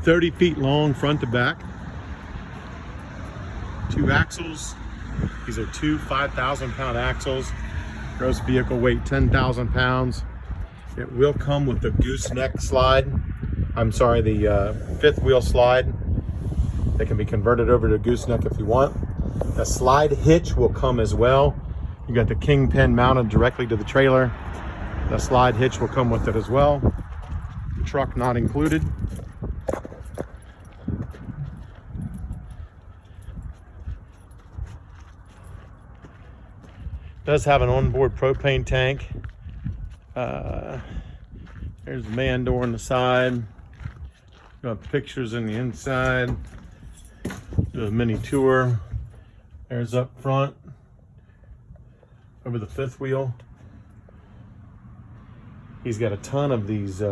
30 feet long front to back. 2 axles. These are 2 5,000-pound axles. Gross vehicle weight 10,000 pounds. It will come with the gooseneck slide. I'm sorry, the fifth wheel slide. They can be converted over to gooseneck if you want. The slide hitch will come as well. You got the kingpin mounted directly to the trailer. The slide hitch will come with it as well. Truck not included. Does have an onboard propane tank. There's the man door on the side. Got pictures in the inside. Do a mini tour. There's up front over the fifth wheel. He's got a ton of these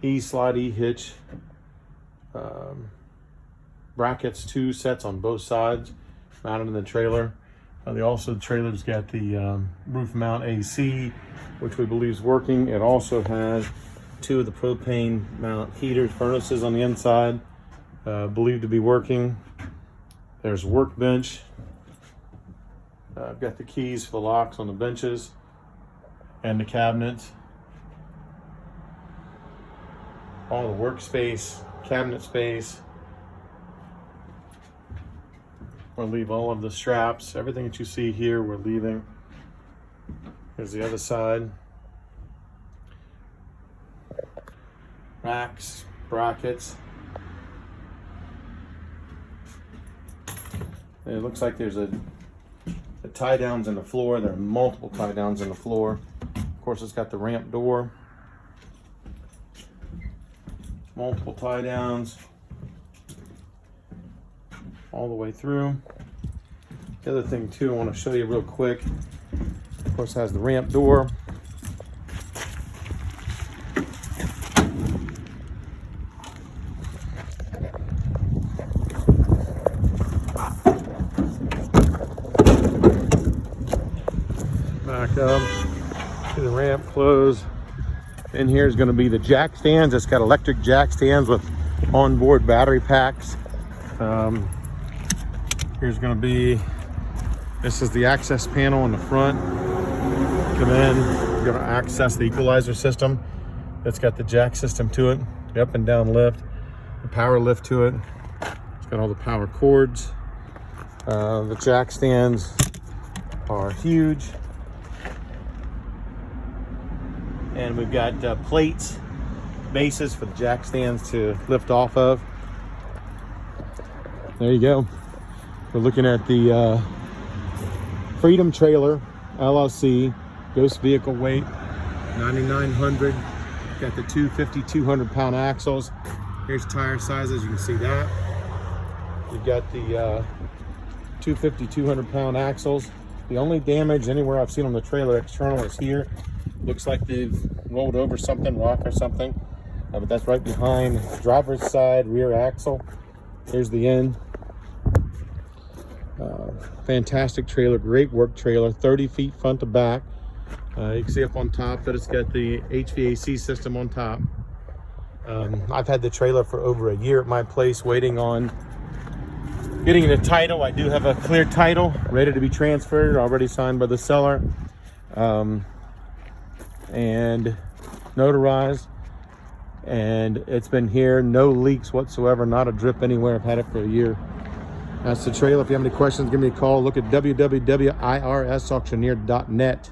E-slide, E-hitch brackets, 2 sets on both sides mounted in the trailer. The trailer's got the roof mount AC, which we believe is working. It also has 2 of the propane mount heaters, furnaces on the inside, believed to be working. There's workbench. I've got the keys for the locks on the benches and the cabinets. All the workspace, cabinet space. We'll leave all of the straps, everything that you see here, we're leaving. Here's the other side. Racks, brackets. And it looks like there's the tie downs in the floor. There are multiple tie downs in the floor. Of course, it's got the ramp door. Multiple tie downs all the way through. The other thing too, I want to show you real quick. Of course, it has the ramp door. Back up to the ramp, close. In here is going to be the jack stands. It's got electric jack stands with onboard battery packs. Here's going to be, this is the access panel in the front. Come in, you're going to access the equalizer system. It's got the jack system to it, the up and down lift, the power lift to it. It's got all the power cords. The jack stands are huge. And we've got plates, bases for the jack stands to lift off of. There you go. We're looking at the Freedom Trailer LLC, gross vehicle weight 9,900. Got the 250, 200-pound axles. Here's tire sizes, you can see that. We've got the 250, 200-pound axles. The only damage anywhere I've seen on the trailer external is here. Looks like they've rolled over something, rock or something. But that's right behind the driver's side rear axle. Here's the end. Fantastic trailer, great work trailer, 30 feet front to back. You can see up on top that it's got the HVAC system on top. I've had the trailer for over a year at my place waiting on getting the title. I do have a clear title ready to be transferred, already signed by the seller and notarized. And it's been here, no leaks whatsoever, not a drip anywhere. I've had it for a year. That's the trailer. If you have any questions, give me a call. Look at www.irsauctioneer.net.